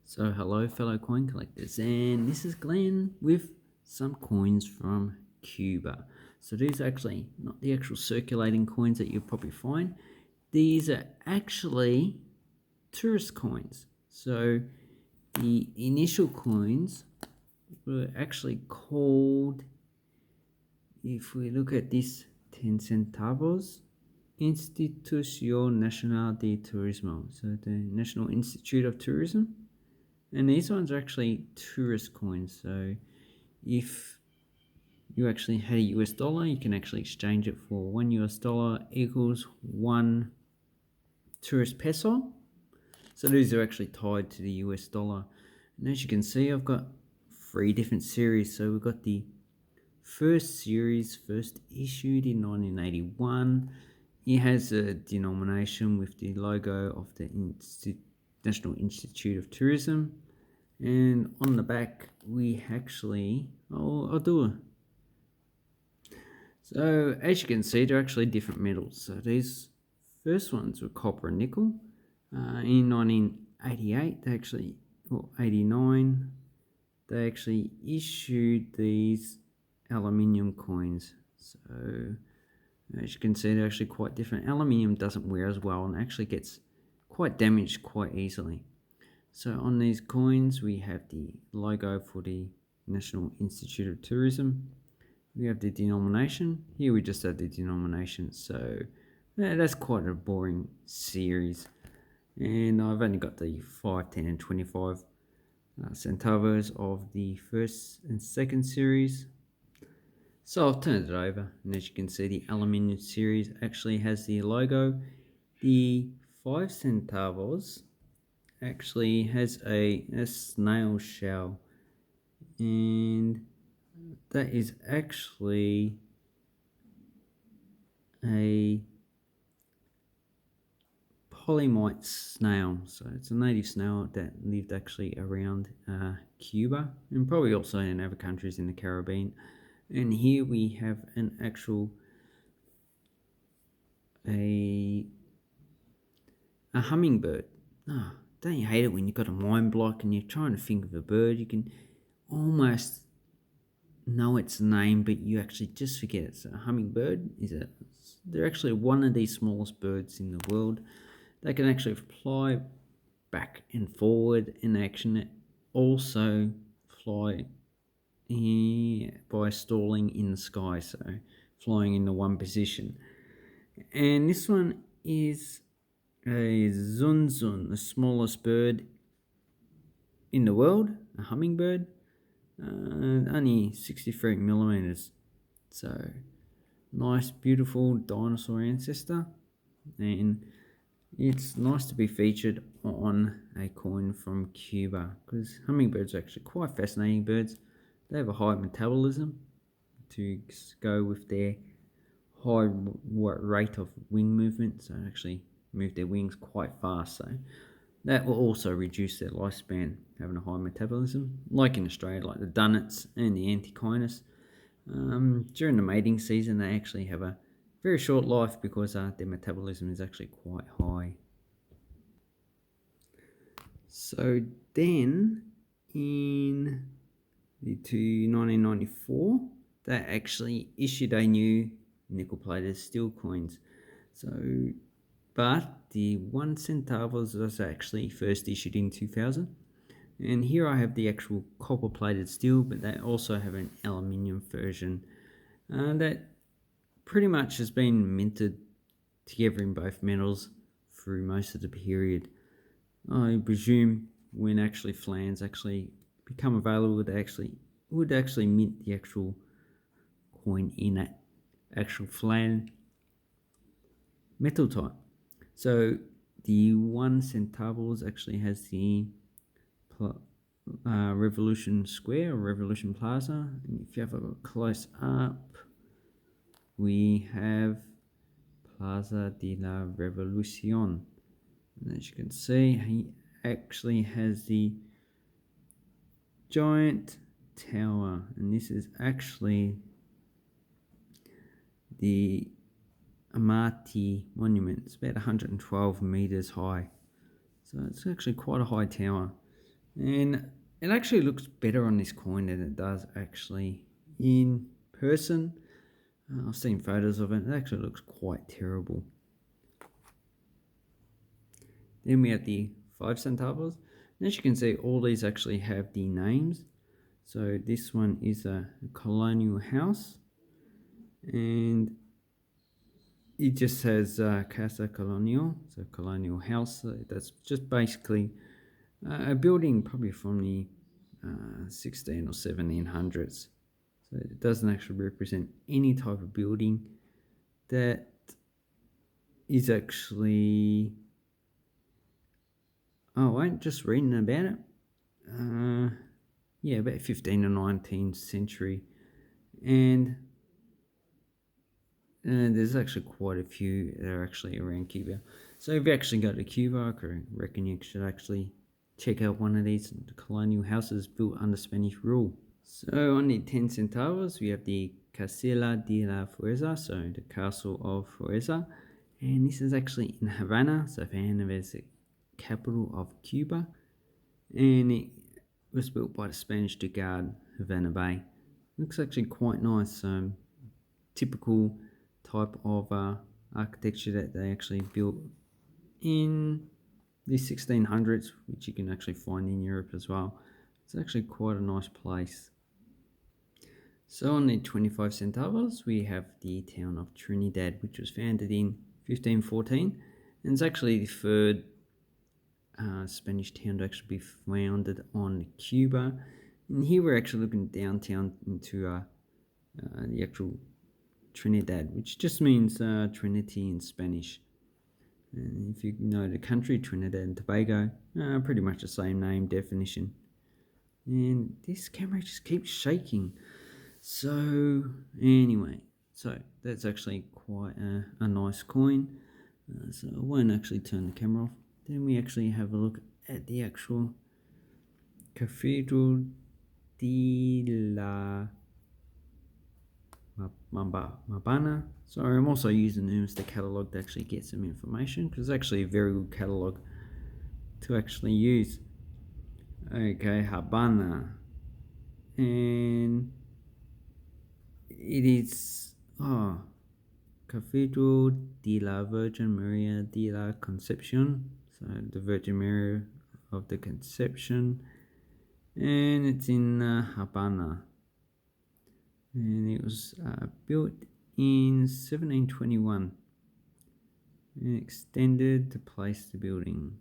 So hello fellow coin collectors, and this is Glenn with some coins from Cuba. So these are actually not the actual circulating coins that you'll probably find. These are actually tourist coins. So the initial coins were actually called, if we look at this, 10 centavos, Institución Nacional de Turismo, so the National Institute of Tourism. And these ones are actually tourist coins. So if you actually had a US dollar, you can actually exchange it for $1 equals 1 tourist peso. So these are actually tied to the US dollar. And as you can see, I've got 3 different series. So we've got the first series, first issued in 1981. It has a denomination with the logo of the National Institute of Tourism. And on the back, we actually, I'll do it. So as you can see, they're actually different metals. So these first ones were copper and nickel. In 1988, they actually, or 89, they actually issued these aluminium coins. So as you can see, they're actually quite different. Aluminium doesn't wear as well and actually gets quite damaged quite easily. So on these coins, we have the logo for the National Institute of Tourism. We have the denomination. Here we just have the denomination. So that's quite a boring series. And I've only got the 5, 10 and 25 centavos of the first and second series. So I've turned it over, and as you can see, the aluminium series actually has the logo. The 5 centavos actually has a snail shell, and that is actually a polymite snail. So it's a native snail that lived actually around Cuba and probably also in other countries in the Caribbean. And here we have an actual a hummingbird. Don't you hate it when you've got a mind block and you're trying to think of a bird? You can almost know its name, but you actually just forget it. So a hummingbird they're actually one of the smallest birds in the world. They can actually fly back and forward in action. Also fly by stalling in the sky, so flying in the one position. And this one is a zunzun, the smallest bird in the world, a hummingbird, only 63 millimeters. So nice, beautiful dinosaur ancestor, and it's nice to be featured on a coin from Cuba because hummingbirds are actually quite fascinating birds. They have a high metabolism to go with their high rate of wing movement, so actually move their wings quite fast. So that will also reduce their lifespan, having a high metabolism, like in Australia, like the dunnets and the antechinus. During the mating season, they actually have a very short life because their metabolism is actually quite high. So then, in 1994, they actually issued a new nickel-plated steel coins. But the 1 centavos was actually first issued in 2000. And here I have the actual copper-plated steel, but they also have an aluminium version that pretty much has been minted together in both metals through most of the period. I presume when actually flans actually become available, they would actually mint the actual coin in that actual flan metal type. So the 1 centavos actually has the Revolution Square or Revolution Plaza, and if you have a close up, we have Plaza de la Revolución. And as you can see, he actually has the giant tower, and this is actually the Amati Monument. It's about 112 meters high, so it's actually quite a high tower. And it actually looks better on this coin than it does actually in person. I've seen photos of it. It actually looks quite terrible. Then we have the 5 centavos. And as you can see, all these actually have the names. So this one is a colonial house, and it just says Casa Colonial, so colonial house. So that's just basically a building probably from the 16 or 1700s. So it doesn't actually represent any type of building that is actually... Oh, I ain't just reading about it. Yeah, about 15th or 19th century. And there's actually quite a few that are actually around Cuba. So if you actually go to Cuba, I reckon you should actually check out one of these colonial houses built under Spanish rule. So on the 10 centavos, we have the Casilla de la Fuerza, so the Castle of Fuerza. And this is actually in Havana, so Havana is the capital of Cuba. And it was built by the Spanish to guard Havana Bay. Looks actually quite nice, typical type of architecture that they actually built in the 1600s, which you can actually find in Europe as well. It's actually quite a nice place. So on the 25 centavos, we have the town of Trinidad, which was founded in 1514, and it's actually the third Spanish town to actually be founded on Cuba. And here we're actually looking downtown into the actual Trinidad, which just means Trinity in Spanish. And if you know the country, Trinidad and Tobago, pretty much the same name definition. And this camera just keeps shaking. So anyway, so that's actually quite a nice coin. So I won't actually turn the camera off. Then we actually have a look at the actual Cathedral de la Mabana. Sorry, I'm also using them as the catalogue to actually get some information, because it's actually a very good catalogue to actually use. Okay, Habana. And it is Cathedral de la Virgen Maria de la Concepción, so the Virgin Mary of the Conception, and it's in Habana, and it was built in 1721 and extended to place the building.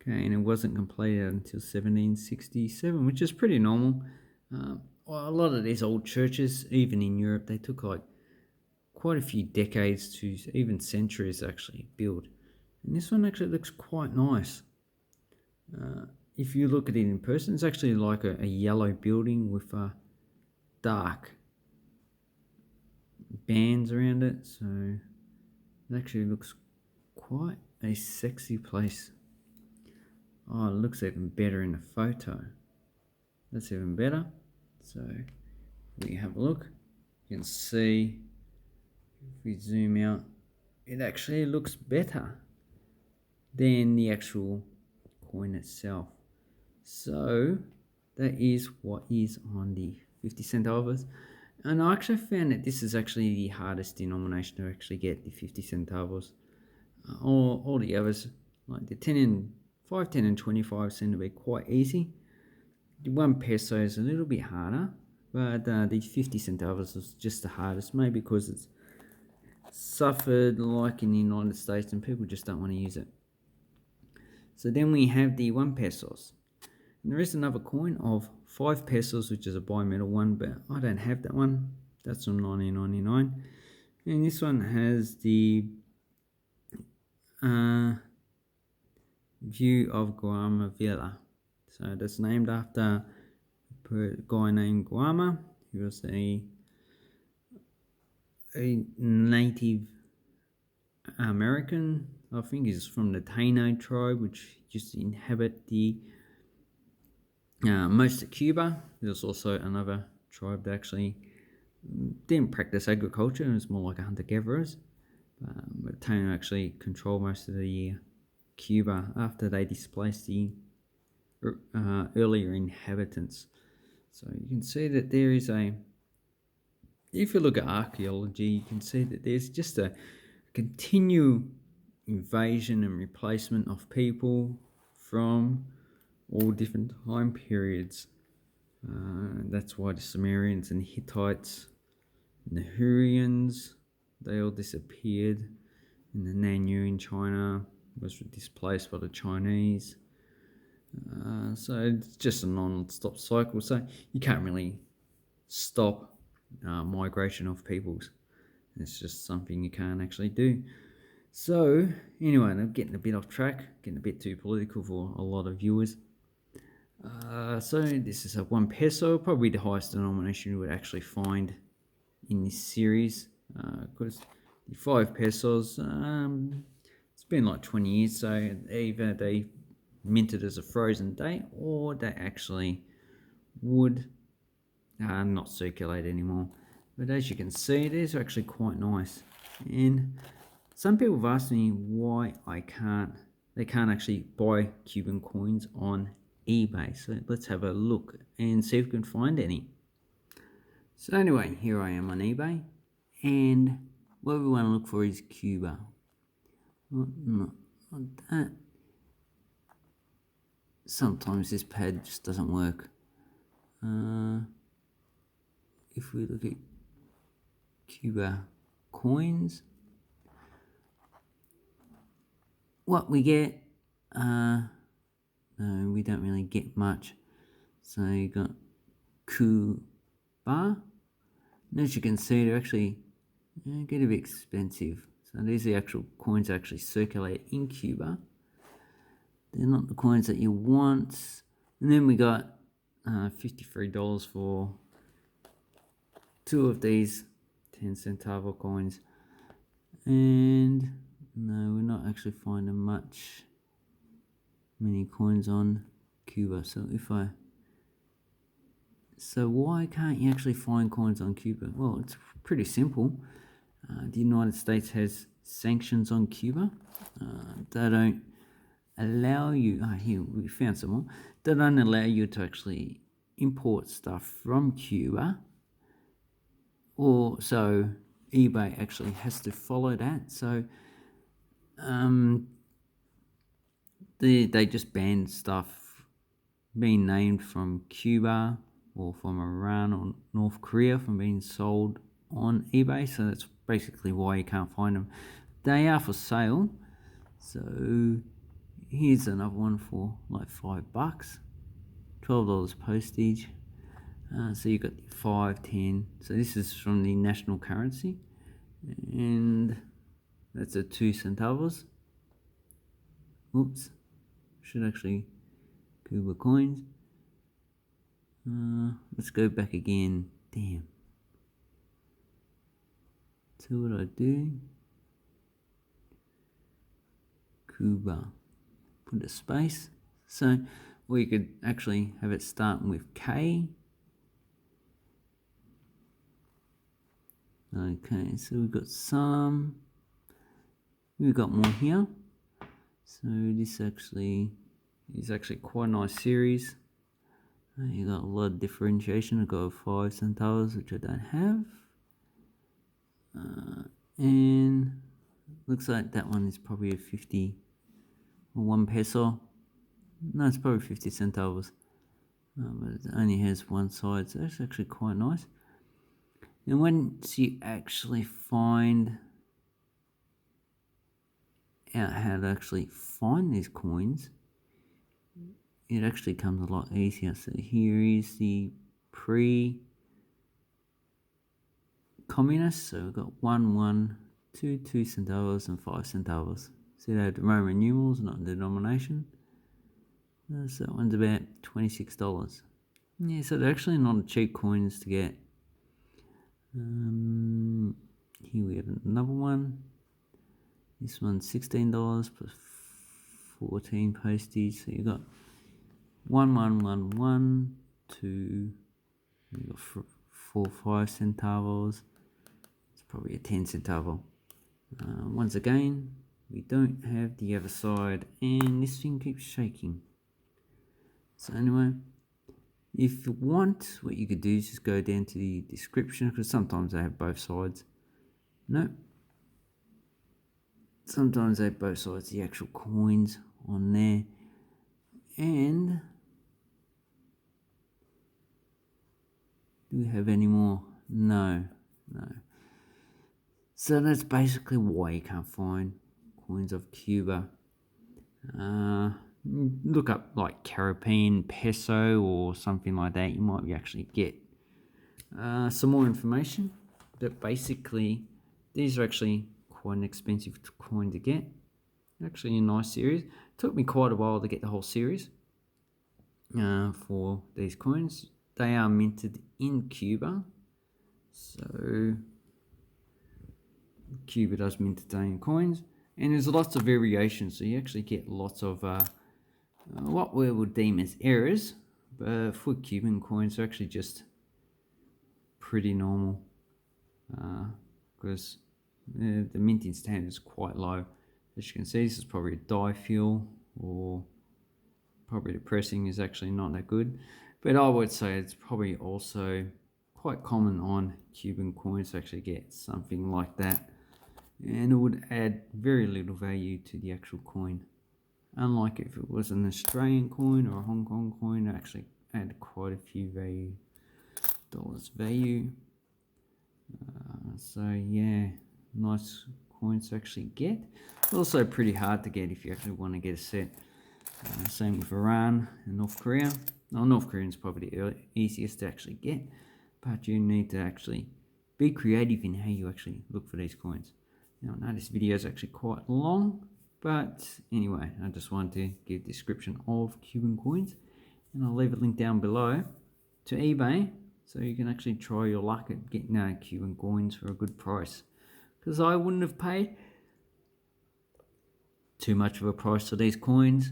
Okay, and it wasn't completed until 1767, which is pretty normal. Well, a lot of these old churches, even in Europe, they took like quite a few decades to even centuries actually build. And this one actually looks quite nice. If you look at it in person, it's actually like a yellow building with dark bands around it. So it actually looks quite a sexy place. Oh, it looks even better in the photo. That's even better. So if we have a look, you can see, if we zoom out, it actually looks better than the actual coin itself. So that is what is on the 50 centavos. And I actually found that this is actually the hardest denomination to actually get, the 50 centavos. All the others, like the 10 and 5, 10 and 25 seem to be quite easy. The 1 peso is a little bit harder, but the 50 centavos is just the hardest, maybe because it's suffered like in the United States and people just don't want to use it. So then we have the 1 pesos. And there is another coin of 5 pesos, which is a bimetal one, but I don't have that one. That's from 1999. And this one has the view of Guama Villa. So that's named after a guy named Guama, who was a Native American. I think he's from the Taino tribe, which used to inhabit the most of Cuba. There's also another tribe that actually didn't practice agriculture, it was more like a hunter-gatherers. But Taino actually controlled most of the Cuba after they displaced the earlier inhabitants. So you can see that there is if you look at archaeology, you can see that there's just a continual invasion and replacement of people from all different time periods. That's why the Sumerians and Hittites and the Hurrians, they all disappeared. And the Nanu in China was displaced by the Chinese. So it's just a non-stop cycle. So you can't really stop migration of peoples. It's just something you can't actually do. So anyway, I'm getting a bit off track, getting a bit too political for a lot of viewers. So this is a 1 peso, probably the highest denomination you would actually find in this series, because the 5 pesos, it's been like 20 years, so either they minted as a frozen date or they actually would not circulate anymore. But as you can see, these are actually quite nice. And some people have asked me why they can't actually buy Cuban coins on eBay. So let's have a look and see if we can find any. So anyway, here I am on eBay, and what we want to look for is Cuba. Not that. Sometimes this pad just doesn't work. If we look at Cuba coins, what we get, no, we don't really get much. So you got Cuba. And as you can see, they're actually get a bit expensive. So these are the actual coins that actually circulate in Cuba. They're not the coins that you want. And then we got $53 for 2 of these 10 centavo coins. And no, we're not actually finding many coins on Cuba. So why can't you actually find coins on Cuba? Well, it's pretty simple. The United States has sanctions on Cuba. They don't allow you, here we found some more. They don't allow you to actually import stuff from Cuba. Or so eBay actually has to follow that. So they just banned stuff being named from Cuba or from Iran or North Korea from being sold on eBay. So that's basically why you can't find them. They are for sale. So here's another one for like $5, $12 postage. So you got 5, 10. So this is from the national currency, and that's a 2 centavos. Oops, should actually Cuba coins. Let's go back again. Damn. So what I do? Cuba. Put a space. So, or you could actually have it starting with K. Okay, so we've got more here. So this actually is actually quite a nice series. You got a lot of differentiation. I've got 5 centavos, which I don't have. And looks like that one is probably a 50 or 1 peso. No, it's probably 50 centavos. But it only has one side, so that's actually quite nice. And once you actually find out how to actually find these coins, it actually comes a lot easier. So here is the pre-communist. So we've got 1, 1, 2, 2 centavos and 5 centavos. See, they have the Roman numerals, not the denomination. So that one's about $26. Yeah, so they're actually not cheap coins to get. Here we have another one. This one's $16 plus 14 postage. So you got 1, 1, 1, 1, 2. You got 4, 5 centavos. It's probably a 10 centavo. Once again, we don't have the other side, and this thing keeps shaking. So anyway, if you want, what you could do is just go down to the description, because sometimes they have both sides. No, sometimes they have both sides, the actual coins on there. And do we have any more? No. So that's basically why you can't find coins of Cuba. Look up like Caribbean peso or something like that. You might actually get some more information. But basically, these are actually quite an expensive coin to get. Actually, a nice series. It took me quite a while to get the whole series for these coins. They are minted in Cuba. So Cuba does mint its own coins, and there's lots of variations, so you actually get lots of what we would deem as errors, but for Cuban coins they're actually just pretty normal, because the minting standard is quite low. As you can see, this is probably a dye fill, or probably the pressing is actually not that good, but I would say it's probably also quite common on Cuban coins to actually get something like that, and it would add very little value to the actual coin. Unlike if it was an Australian coin or a Hong Kong coin, it actually add quite a few dollars value. So yeah, nice coins to actually get. Also pretty hard to get if you actually want to get a set. Same with Iran and North Korea. Well, North Korean is probably the easiest to actually get, but you need to actually be creative in how you actually look for these coins. Now I know this video is actually quite long, but anyway, I just wanted to give a description of Cuban coins, and I'll leave a link down below to eBay so you can actually try your luck at getting Cuban coins for a good price, because I wouldn't have paid too much of a price for these coins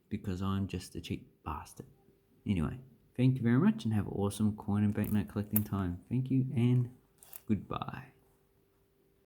because I'm just a cheap bastard. Anyway, thank you very much and have an awesome coin and banknote collecting time. Thank you and goodbye.